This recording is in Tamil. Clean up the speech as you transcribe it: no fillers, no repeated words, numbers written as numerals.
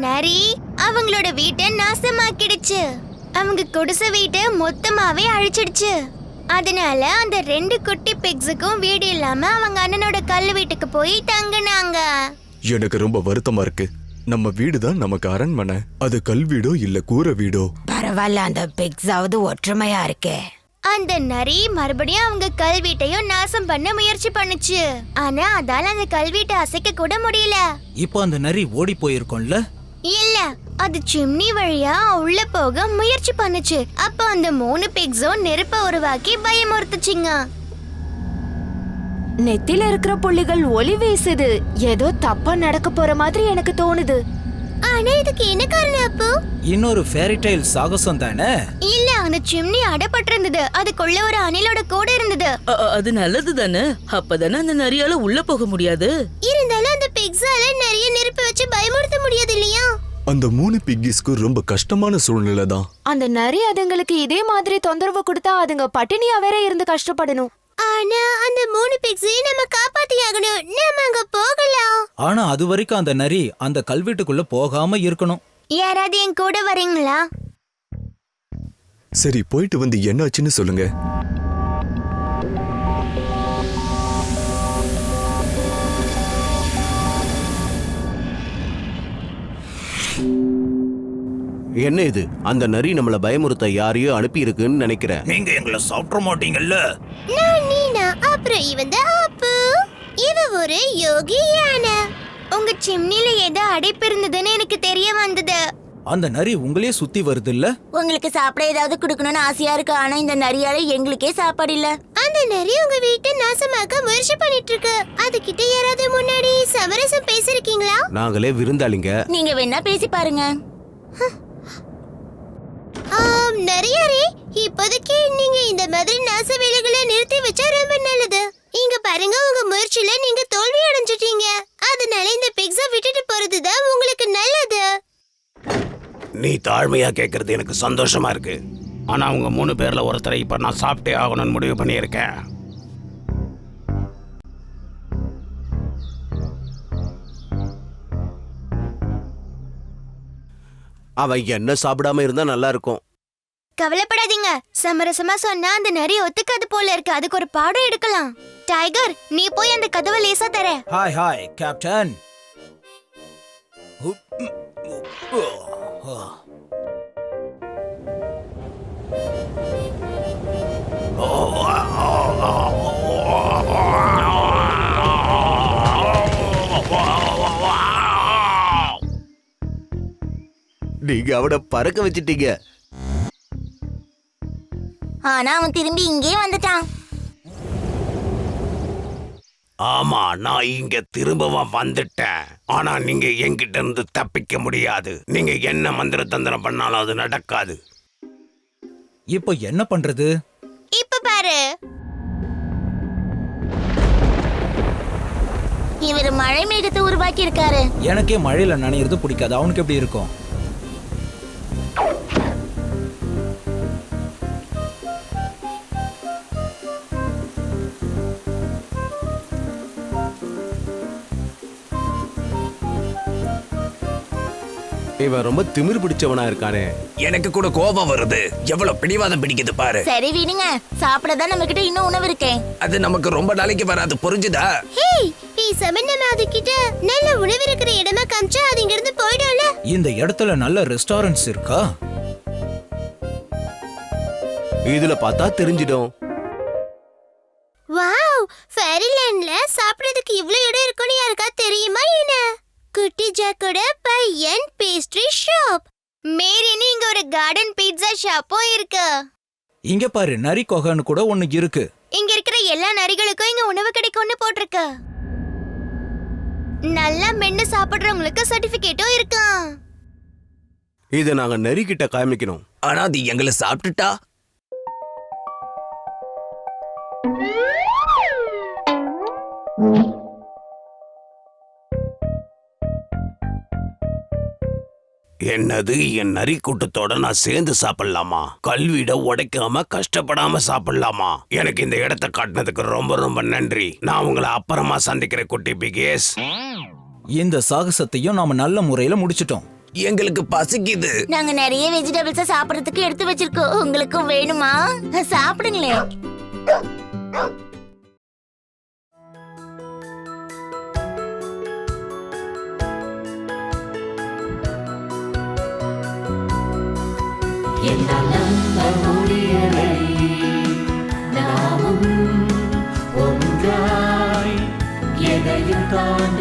நரி அவங்களோட வீட்டை நாசமாக்கிடுச்சு. அவங்க குடிசை வீட்டை மொத்தமாவே அழிச்சிடுச்சு. அதனால அந்த 2 குட்டி பிக்ஸுக்கும் வீடு இல்லாம அவங்க அண்ணனோட கல் வீட்டுக்கு போய் தங்கினாங்க. எனக்கு ரொம்ப வருத்தமா இருக்கு. நம்ம வீடுதான் நமக்கு அரண்மனை, அது கல் வீடோ இல்ல கூரை வீடோ. பரவாயில்ல, அந்த பிக்ஸாவது ஒற்றுமையா இருக்கே. அந்த நரி மறுபடியும் அவங்க கல் வீட்டையும் நாசம் பண்ண முயற்சி பண்ணுச்சு. ஆனா அதால அந்த கல் வீட்டை அசைக்க கூட முடியல. இப்போ அந்த நரி ஓடி போயிருக்கோம்ல. இல்ல, அது சிம்னி வழியா உள்ள போக முயற்சி பண்ணுச்சு. அப்ப அந்த 3 பிக்ஸும் நெருப்ப உருவாக்கி பயமுறுத்துச்சுங்க. நெத்தில இருக்கிற புள்ளிகள் ஒளி வீசுது. ஏதோ தப்பா நடக்க போற மாதிரி எனக்கு தோணுது. ஆனா இதுக்கு என்ன காரணம் அப்போ? இன்னொரு ஃபேரி டைல் சாகசம் தானே? இல்ல, அந்த சிம்னி அடப்பட்டிருந்தது. அதுக்குள்ள ஒரு அணிலோட கூட இருந்தது. அது நல்லது தானே. அப்பதானே அந்த நரியால உள்ள போக முடியாது. இருந்தாலும் அந்த பிக்ஸால நிறைய நெருப்பு வச்சு பயமுறுத்த முடியாது இல்லையா? அந்த 3 பிக்கிஸ்க்கு ரொம்ப கஷ்டமான சூழ்நிலை தான். அந்த நரி அதுங்களுக்கு இதே மாதிரி தொந்தரவு கொடுத்தா அதுங்க பட்டினியா வேற இருந்து கஷ்டப்படணும். ஆனா அந்த 3 பிக்ஸையும் நம்ம காப்பாத்தியாகணும். நாம அங்க போகலாம். ஆனா அது வரைக்கும் அந்த நரி அந்த கல்வீட்டுக்குள்ள போகாம இருக்கணும். யாராவது என் கூட வரீங்களா? சரி, போயிட்டு வந்து என்னாச்சுன்னு சொல்லுங்க. என்ன இது? அந்த நரி நம்மள பயமுறுத்த யாரையோ அனுப்பி இருக்குன்னு நினைக்கிறேன். நீங்க எங்களை சாப்பிட மாட்டீங்கல்ல? நீனா அப்புறம் இவன் தான் அப்பு. இவ ஒரு யோகி யானை. உங்க சிம்னில ஏதோ அடைப்பு இருந்ததுன்னு எனக்கு தெரிய வந்தது. அந்த நரி உங்களே சுத்தி வருது இல்ல? உங்களுக்கு சாப்பிட ஏதாவது குடுக்கணும்னு ஆசையா இருக்கு. ஆனா இந்த நரியால எங்களுக்கே சாப்பாடு இல்ல. அந்த நரி உங்க வீட்டை நாசமாக்க முயற்சி பண்ணிட்டு இருக்கு. அதுகிட்ட யாராவது முன்னாடி சமரசம் பேசிருக்கீங்களா? நாங்களே விருந்தாளிங்க. நீங்க வேணா பேசி பாருங்க. நரியாரே, இப்போதைக்கு நீங்க இந்த மாதிரி நாச வேலைகளை நிறுத்தி வச்சா ரொம்ப நல்லது. இங்க பாருங்க, உங்க முயற்சியில நீங்க தோல்வி அடைஞ்சிட்டீங்க. அதனால இந்த பிக்ஸா விட்டுட்டு போறதுதான் உங்களுக்கு நல்லது. நீ தாழ்மையா கேக்குறது எனக்கு சந்தோஷமா இருக்கு. ஆனா அவங்க 3 பேர்ல ஒருத்தரை இப்ப நான் சாப்பிட்டே ஆகணும்னு முடிவு பண்ணியிருக்கேன். அவன் என்ன சாப்பிடாம இருந்தா நல்லா இருக்கும். கவலைப்படாதீங்க, சமரசமா சொன்னா அந்த நரி ஒத்துக்காது போல இருக்கு. அதுக்கு ஒரு பாடம் எடுக்கலாம். டைகர், நீ போய் அந்த கதவை லேசா தர. Hi hi captain. நீங்க அவனை பறக்க வச்சிட்டீங்க. ஆனா அவன் திரும்பி இங்கே வந்துட்டான். ஆமா, நான் இங்க திரும்பவும் வந்துட்டேன். ஆனா நீங்க என்கிட்ட இருந்து தப்பிக்க முடியாது. நீங்க என்ன மந்திர தந்திரம் பண்ணாலும் அது நடக்காது. இப்போ என்ன பண்றது? இப்ப பாரு. இவர் மழை மேகத்தை உருவாக்கி இருக்காரு. எனக்கே மழையில நனையிறது பிடிக்காது. அவனுக்கு எப்படி இருக்கும்? இவன் ரொம்ப திமிரு பிடிச்சவனா இருக்கானே. எனக்கு கூட கோபம் வருது. எவ்வளவு பிடிவாதம் பிடிக்குது பாரு. சரி விடுங்க, சாப்பிடதான் நம்ம கிட்ட இன்னும் உணவு இருக்கேன். அது நமக்கு ரொம்ப நாளைக்கு வராது, புரிஞ்சுதா? ஹேய், பேசாம நம்ம அதுகிட்ட நல்ல உணவு இருக்கிற இடமா காமிச்சா அது இங்க இருந்து போயிடும்ல. இந்த இடத்துல நல்ல ரெஸ்டாரண்ட்ஸ் இருக்கா? இதுல பார்த்தா தெரிஞ்சிடும். வாவ், ஃபேரிலேண்ட்ல சாப்பிடுறதுக்கு இவ்ளோ இடம் இருக்குன்னு யாருக்கா தெரியுமா என்ன? குட்டி ஜாக்கோட பையன் பேஸ்ட்ரி ஷாப். மேரின்னு இங்க ஒரு கார்டன் பீட்சா ஷாப்பும் இருக்கு. இங்க பாரு, நரி கொகன்னு கூட ஒண்ணு இருக்கு. இங்க இருக்கிற எல்லா நரிகளுக்கும் இங்க உணவு கிடைக்கும்னு போட்டிருக்கு. நல்லா மென்னு சாப்பிடுறவங்களுக்கு சர்டிபிகேட்டும் இருக்கு. இத நாங்க நரி கிட்ட காமிக்கணும். ஆனா அது எங்களை சாப்பிட்டுட்டா? என்னது, என் நரி கூட்டத்தோட நான் சேர்ந்து சாப்பிடலாமா? கல்வீட உடைக்காம கஷ்டப்படாம சாப்பிடலாமா? எனக்கு இந்த இடத்தை காட்டினதுக்கு ரொம்ப ரொம்ப நன்றி. நான் உங்களை அப்புறமா சந்திக்கிறேன் குட்டி பிகேஸ். இந்த சாகசத்தையும் நாம நல்ல முறையில முடிச்சிட்டோம். எங்களுக்கு பசிக்குது. நாங்க நிறைய வெஜிடபிள்ஸ சாப்பிடறதுக்கு எடுத்து வச்சிருக்கோம். உங்களுக்கும் வேணுமா? சாப்பிடுங்களே. ஒன்றாய் எதையும் தான்